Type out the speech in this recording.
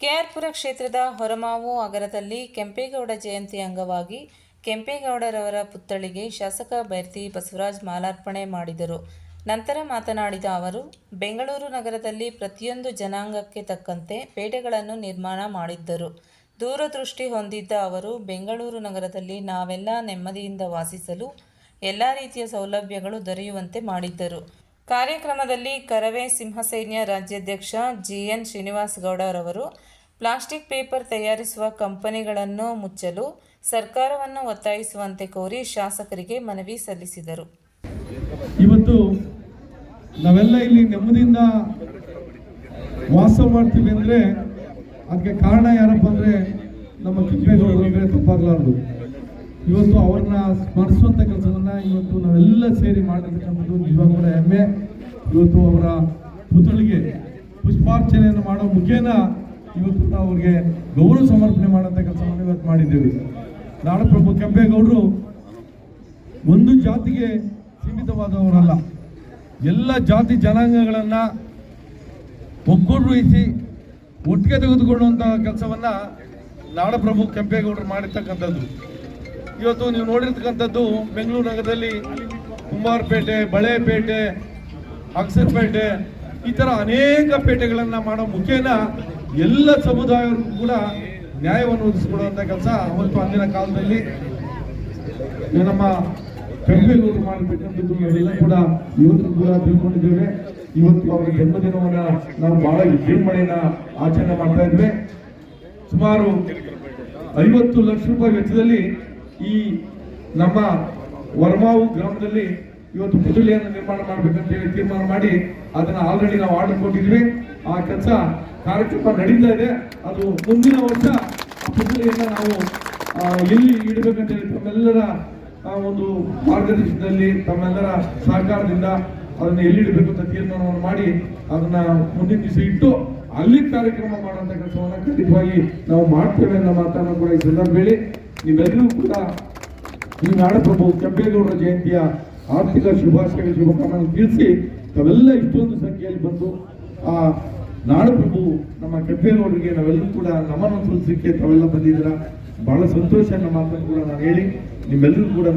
ಕೆಆರ್ಪುರ ಕ್ಷೇತ್ರದ ಹೊರಮಾವು ಅಗರದಲ್ಲಿ ಕೆಂಪೇಗೌಡ ಜಯಂತಿ ಅಂಗವಾಗಿ ಕೆಂಪೇಗೌಡರವರ ಪುತ್ಥಳಿಗೆ ಶಾಸಕ ಬೈರತಿ ಬಸವರಾಜ್ ಮಾಲಾರ್ಪಣೆ ಮಾಡಿದರು. ನಂತರ ಮಾತನಾಡಿದ ಅವರು, ಬೆಂಗಳೂರು ನಗರದಲ್ಲಿ ಪ್ರತಿಯೊಂದು ಜನಾಂಗಕ್ಕೆ ತಕ್ಕಂತೆ ಪೇಟೆಗಳನ್ನು ನಿರ್ಮಾಣ ಮಾಡಿದ್ದರು. ದೂರದೃಷ್ಟಿ ಹೊಂದಿದ್ದ ಅವರು ಬೆಂಗಳೂರು ನಗರದಲ್ಲಿ ನಾವೆಲ್ಲ ನೆಮ್ಮದಿಯಿಂದ ವಾಸಿಸಲು ಎಲ್ಲ ರೀತಿಯ ಸೌಲಭ್ಯಗಳು ದೊರೆಯುವಂತೆ ಮಾಡಿದ್ದರು. ಕಾರ್ಯಕ್ರಮದಲ್ಲಿ ಕರವೇ ಸಿಂಹಸೈನ್ಯ ರಾಜ್ಯಾಧ್ಯಕ್ಷ ಜಿಎನ್ ಶ್ರೀನಿವಾಸಗೌಡರವರು ಪ್ಲಾಸ್ಟಿಕ್ ಪೇಪರ್ ತಯಾರಿಸುವ ಕಂಪನಿಗಳನ್ನು ಮುಚ್ಚಲು ಸರ್ಕಾರವನ್ನು ಒತ್ತಾಯಿಸುವಂತೆ ಕೋರಿ ಶಾಸಕರಿಗೆ ಮನವಿ ಸಲ್ಲಿಸಿದರು. ಇವತ್ತು ನಾವೆಲ್ಲ ಇಲ್ಲಿ ನೆಮ್ಮದಿಯಿಂದ ವಾಸ ಮಾಡ್ತೀವಿ ಅಂದರೆ ಅದಕ್ಕೆ ಕಾರಣ ಯಾರಪ್ಪ ಅಂದರೆ ನಮ್ಮ ಕೆಂಪೇಗೌಡರು ಅಂದರೆ ತಪ್ಪಾಗಲಾರದು. ಇವತ್ತು ಅವ್ರನ್ನ ಸ್ಮರಿಸುವಂಥ ಕೆಲಸವನ್ನು ಇವತ್ತು ನಾವೆಲ್ಲ ಸೇರಿ ಮಾಡಿರ್ತಕ್ಕಂಥದ್ದು ನಿಜವಾಗ ಕೂಡ ಹೆಮ್ಮೆ. ಇವತ್ತು ಅವರ ಪುತ್ಥಳಿಗೆ ಪುಷ್ಪಾರ್ಚನೆಯನ್ನು ಮಾಡೋ ಮುಖೇನ ಇವತ್ತು ನಾವು ಅವ್ರಿಗೆ ಗೌರವ ಸಮರ್ಪಣೆ ಮಾಡೋಂಥ ಕೆಲಸವನ್ನು ಇವತ್ತು ಮಾಡಿದ್ದೇವೆ. ನಾಡಪ್ರಭು ಕೆಂಪೇಗೌಡರು ಒಂದು ಜಾತಿಗೆ ಸೀಮಿತವಾದವರಲ್ಲ, ಎಲ್ಲ ಜಾತಿ ಜನಾಂಗಗಳನ್ನು ಒಗ್ಗೂಡಿಸಿ ಒಟ್ಟಿಗೆ ತೆಗೆದುಕೊಳ್ಳುವಂಥ ಕೆಲಸವನ್ನು ನಾಡಪ್ರಭು ಕೆಂಪೇಗೌಡರು ಮಾಡಿರ್ತಕ್ಕಂಥದ್ದು. ಇವತ್ತು ನೀವು ನೋಡಿರ್ತಕ್ಕಂಥದ್ದು ಬೆಂಗಳೂರು ನಗರದಲ್ಲಿ ಕುಂಬಾರಪೇಟೆ, ಬಳೆಪೇಟೆ, ಅಕ್ಸರ್ಪೇಟೆ ಈ ಥರ ಅನೇಕ ಪೇಟೆಗಳನ್ನು ಮಾಡೋ ಮುಖೇನ ಎಲ್ಲ ಸಮುದಾಯಕ್ಕೂ ಕೂಡ ನ್ಯಾಯವನ್ನು ಒದಗಿಸಿಕೊಡುವಂಥ ಕೆಲಸ ಅವತ್ತು ಅಂದಿನ ಕಾಲದಲ್ಲಿ ನಮ್ಮ ಕೆಂಪೇಗೌಡರು ಮಾಡಿರ್ತಕ್ಕಂಥದ್ದು ನಾವೆಲ್ಲ ಕೂಡ ಇವತ್ತು ಕೂಡ ತಿಳ್ಕೊಂಡಿದ್ದೇವೆ. ಇವತ್ತು ಅವರ ಜನ್ಮದಿನವನ್ನು ನಾವು ಬಹಳ ವಿಜೃಂಭಣೆಯಿಂದ ಆಚರಣೆ ಮಾಡ್ತಾ ಇದ್ವಿ. ಸುಮಾರು 50 ಲಕ್ಷ ರೂಪಾಯಿ ವೆಚ್ಚದಲ್ಲಿ ಈ ನಮ್ಮ ವರ್ಮಾವು ಗ್ರಾಮದಲ್ಲಿ ಇವತ್ತು ಪುತ್ಥಳಿಯನ್ನು ನಿರ್ಮಾಣ ಮಾಡಬೇಕಂತೇಳಿ ತೀರ್ಮಾನ ಮಾಡಿ ಅದನ್ನು ಆಲ್ರೆಡಿ ನಾವು ಆರ್ಡರ್ ಕೊಟ್ಟಿದ್ವಿ. ಆ ಕೆಲಸ ಕಾರ್ಯಕ್ರಮ ನಡೀತಾ ಇದೆ. ಅದು ಮುಂದಿನ ವರ್ಷ ಆ ಪುತ್ಥಳಿಯನ್ನು ನಾವು ಎಲ್ಲಿ ಇಡಬೇಕಂತೇಳಿ ತಮ್ಮೆಲ್ಲರ ಒಂದು ಮಾರ್ಗದರ್ಶನದಲ್ಲಿ ತಮ್ಮೆಲ್ಲರ ಸಹಕಾರದಿಂದ ಅದನ್ನು ಎಲ್ಲಿಡಬೇಕು ಅಂತ ತೀರ್ಮಾನವನ್ನು ಮಾಡಿ ಅದನ್ನ ಮುಂದಿನ ದಿವಸ ಇಟ್ಟು ಅಲ್ಲಿ ಕಾರ್ಯಕ್ರಮ ಮಾಡುವಂಥ ಕೆಲಸವನ್ನು ಖಂಡಿತವಾಗಿ ನಾವು ಮಾಡ್ತೇವೆ ಅನ್ನೋ ಮಾತನ್ನು ಕೂಡ ಈ ಸಂದರ್ಭದಲ್ಲಿ ನೀವೆಲ್ಲರೂ ಕೂಡ ಈ ನಾಡಪ್ರಭು ಕೆಂಪೇಗೌಡರ ಜಯಂತಿಯ ಆರ್ಥಿಕ ಶುಭಾಶಯ ಶುಭಕಾಮನೆ ತಿಳಿಸಿ ತಾವೆಲ್ಲ ಇಷ್ಟೊಂದು ಸಂಖ್ಯೆಯಲ್ಲಿ ಬಂದು ಆ ನಾಡಪ್ರಭು ನಮ್ಮ ಕೆಂಪೇಗೌಡರಿಗೆ ನಾವೆಲ್ಲರೂ ಕೂಡ ನಮನ ಸಲ್ಲಿಸಲಿಕ್ಕೆ ತಾವೆಲ್ಲ ಬಂದಿದ್ದೀರಾ. ಬಹಳ ಸಂತೋಷ ಅನ್ನೋ ಮಾತನ್ನು ಕೂಡ ನಾನು ಹೇಳಿ ನಿಮ್ಮೆಲ್ಲರೂ ಕೂಡ